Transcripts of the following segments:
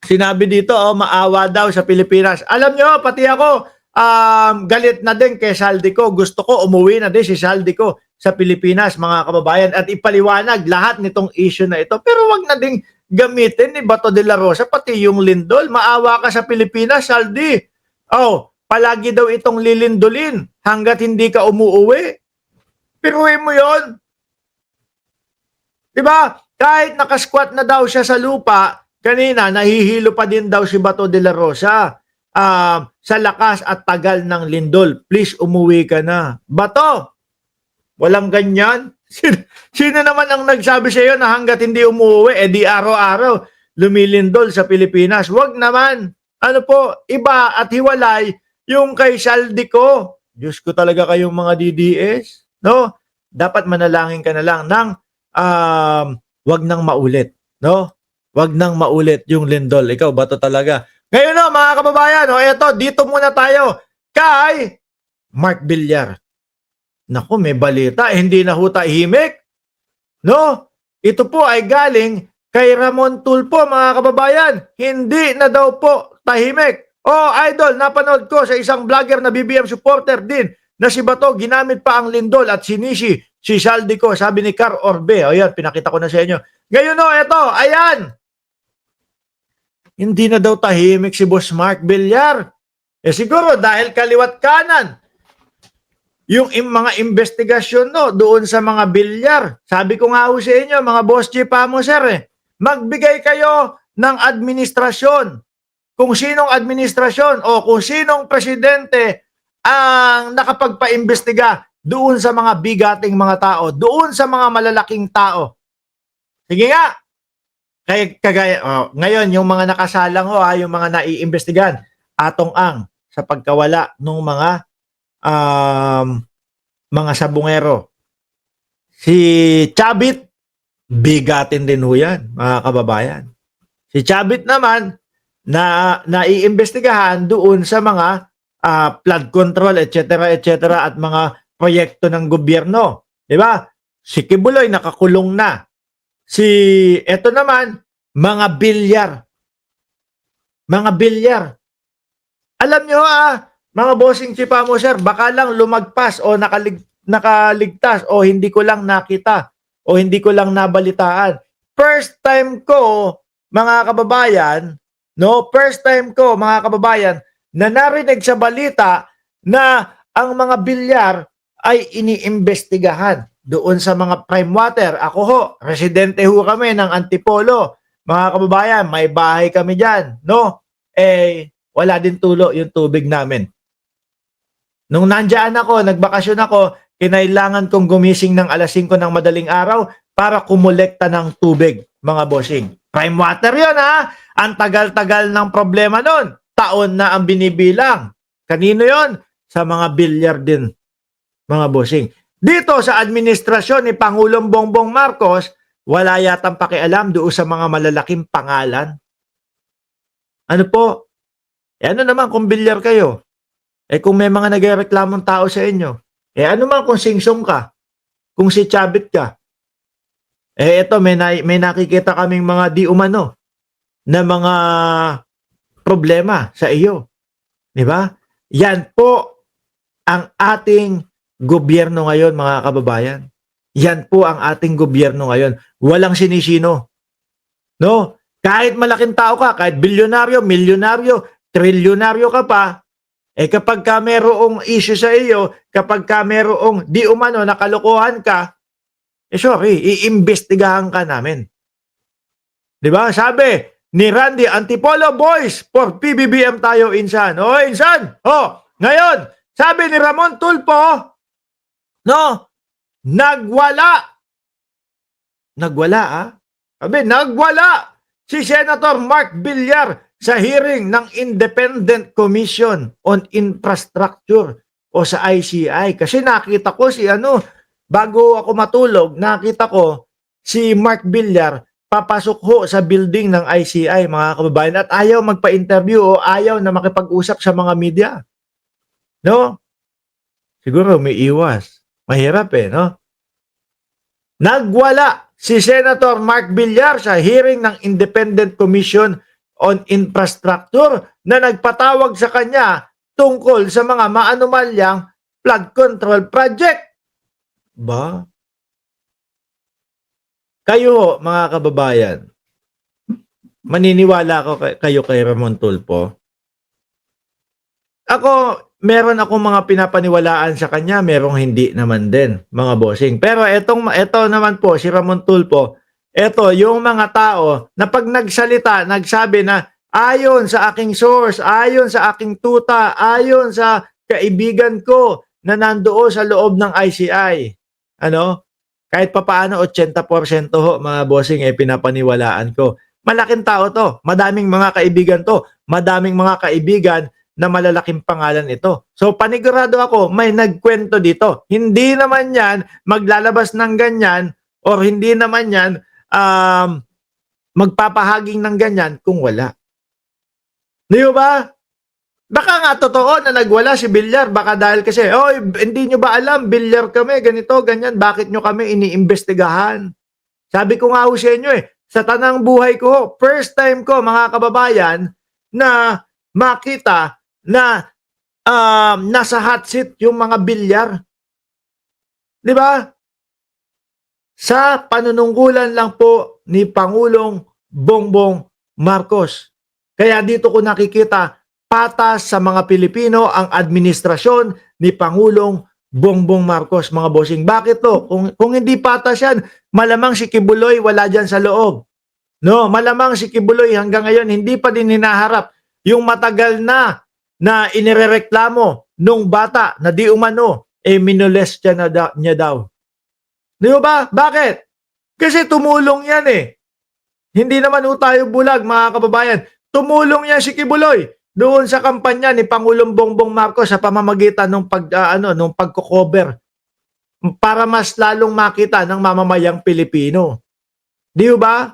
Sinabi dito, maawa daw sa Pilipinas. Alam nyo, pati ako, galit na din kay Saldico. Gusto ko umuwi na din si Saldico sa Pilipinas, mga kababayan, at ipaliwanag lahat nitong issue na ito. Pero wag na ding gamitin ni Bato de la Rosa, pati yung lindol. Maawa ka sa Pilipinas, Saldi. Palagi daw itong lilindulin hanggat hindi ka umuuwi. Piruin mo yon. Diba? Kahit nakasquat na daw siya sa lupa, kanina, nahihilo pa din daw si Bato de la Rosa sa lakas at tagal ng lindol. Please, umuwi ka na. Bato, walang ganyan. Sino naman ang nagsabi sa iyo na hanggat hindi umuwi, di araw-araw lumilindol sa Pilipinas? Wag naman. Ano po, iba at hiwalay yung kay Saldico. Diyos ko talaga kayong mga DDS. No? Dapat manalangin ka na lang ng wag nang maulit. No? Wag nang maulit yung lindol. Ikaw, Bato talaga. Ngayon no, mga kababayan, eto, dito muna tayo kay Mark Villar. Naku, may balita. Hindi na ho tahimik. No? Ito po ay galing kay Ramon Tulfo, mga kababayan. Hindi na daw po tahimik. Idol, napanood ko sa isang vlogger na BBM supporter din na si Bato, ginamit pa ang lindol at sinisi si Saldico, sabi ni Car Orbe. Ayan, pinakita ko na sa inyo. Ngayon eto, ayan. Hindi na daw tahimik si Boss Mark Villar. Siguro dahil kaliwat kanan yung mga investigasyon doon sa mga Villar. Sabi ko nga ho sa inyo, mga Boss Chief mo, sir, magbigay kayo ng administrasyon. Kung sinong administrasyon o kung sinong presidente ang nakapagpaimbestiga doon sa mga bigating mga tao, doon sa mga malalaking tao. Sige nga. Ngayon, yung mga nakasalang yung mga naiimbestigan, atong ang sa pagkawala ng mga sabungero. Si Chabit, bigatin din ho yan, mga kababayan. Si Chabit naman, naiimbestigahan doon sa mga flood control, etc., at mga proyekto ng gobyerno. Diba? Si Kibuloy, nakakulong na. Eto naman, mga Villar. Mga Villar. Alam nyo mga bossing Chief mo, sir, baka lang lumagpas o nakaligtas o hindi ko lang nakita o hindi ko lang nabalitaan. First time ko, mga kababayan, na narinig sa balita na ang mga Villar ay iniimbestigahan doon sa mga prime water. Ako ho, residente ho kami ng Antipolo. Mga kababayan, may bahay kami dyan. No? Wala din tulo yung tubig namin. Nung nandyan ako, nagbakasyon ako, kinailangan kong gumising ng alas 5 ng madaling araw para kumolekta ng tubig, mga bossing. Prime water yun, Ang tagal-tagal ng problema nun. Taon na ang binibilang. Kanino yon? Sa mga Villar din, mga bossing. Dito sa administrasyon ni Pangulong Bongbong Marcos, wala yatang pakialam doon sa mga malalaking pangalan. Ano po? Ano naman kung Villar kayo? Kung may mga nagreklamong tao sa inyo, ano man kung singsong ka, kung si Chabit ka, ito may nakikita kaming mga di umano na mga problema sa iyo. Di ba? Yan po ang ating gobyerno ngayon, mga kababayan. Yan po ang ating gobyerno ngayon. Walang sinisino. No? Kahit malaking tao ka, kahit bilyonaryo, milyonaryo, trilyonaryo ka pa, kapag ka mayroong issue sa iyo, kapag ka mayroong di umano nakalokohan ka, sorry, iimbestigahan ka namin. Di ba? Sabi ni Randy Antipolo, boys, for PBBM tayo, insan. Insan! Ngayon, sabi ni Ramon Tulfo, nagwala. Sabi, nagwala si Senator Mark Villar sa hearing ng Independent Commission on Infrastructure o sa ICI. Kasi nakita ko bago ako matulog, nakita ko si Mark Villar papasok ho sa building ng ICI, mga kababayan, at ayaw magpa-interview o ayaw na makipag-usap sa mga media. No? Siguro may iwas. Mahirap no? Nagwala si Senator Mark Villar sa hearing ng Independent Commission on Infrastructure na nagpatawag sa kanya tungkol sa mga maanumalyang flood control project. Ba? Kayo, mga kababayan, maniniwala kayo kay Ramon Tulfo? Ako, meron akong mga pinapaniwalaan sa kanya, merong hindi naman din, mga bossing. Pero ito naman po, si Ramon Tulfo, ito, yung mga tao na pag nagsalita, nagsabi na ayon sa aking source, ayon sa aking tuta, ayon sa kaibigan ko na nandoon sa loob ng ICI. Ano? Kahit papaano 80% ho, mga bossing, pinapaniwalaan ko. Malaking tao to, madaming mga kaibigan to, madaming mga kaibigan na malalaking pangalan ito. So panigurado ako, may nagkwento dito. Hindi naman yan maglalabas ng ganyan or hindi naman yan magpapahaging ng ganyan kung wala. Di ba? Baka nga totoo na nagwala si Villar. Baka dahil kasi, oy, hindi nyo ba alam, Villar kami, ganito, ganyan. Bakit nyo kami iniimbestigahan? Sabi ko nga ho sa inyo sa tanang buhay ko, first time ko, mga kababayan, na makita na nasa hot seat yung mga Villar. Di ba? Sa panunungkulan lang po ni Pangulong Bongbong Marcos. Kaya dito ko nakikita patas sa mga Pilipino ang administrasyon ni Pangulong Bongbong Marcos, mga bossing. Bakit to? Kung hindi patas yan, malamang si Kibuloy wala dyan sa loob. No, malamang si Kibuloy hanggang ngayon hindi pa din hinaharap yung matagal na inirereklamo nung bata na di umano minolest niya daw. Di ba? Bakit? Kasi tumulong yan Hindi naman tayo bulag, mga kababayan. Tumulong yan si Kibuloy doon sa kampanya ni Pangulong Bongbong Marcos sa pamamagitan ng nung pagko-cover para mas lalong makita ng mamamayang Pilipino. Di ba?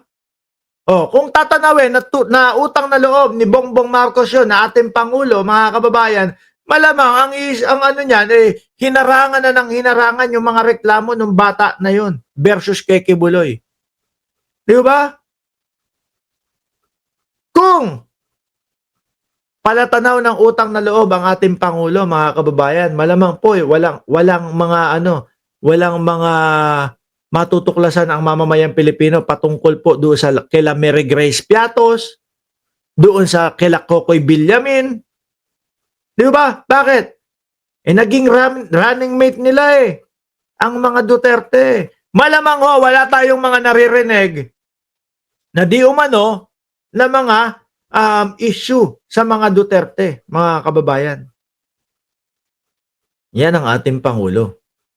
Kung tatanawin na utang na loob ni Bongbong Marcos yun na ating Pangulo, mga kababayan, malamang ang ano niyan hinarangan na ng hinarangan yung mga reklamo ng bata na yun versus kay Kibuloy. Di ba? Kung palatanaw ng utang na loob ang ating Pangulo, mga kababayan, malamang po walang mga matutuklasan ang mamamayang Pilipino patungkol po doon sa kila Mary Grace Piatos, doon sa kila Kokoy Villamin. Di ba? Bakit? Naging running mate nila ang mga Duterte. Malamang wala tayong mga naririnig na di umano na mga issue sa mga Duterte, mga kababayan. Yan ang ating Pangulo.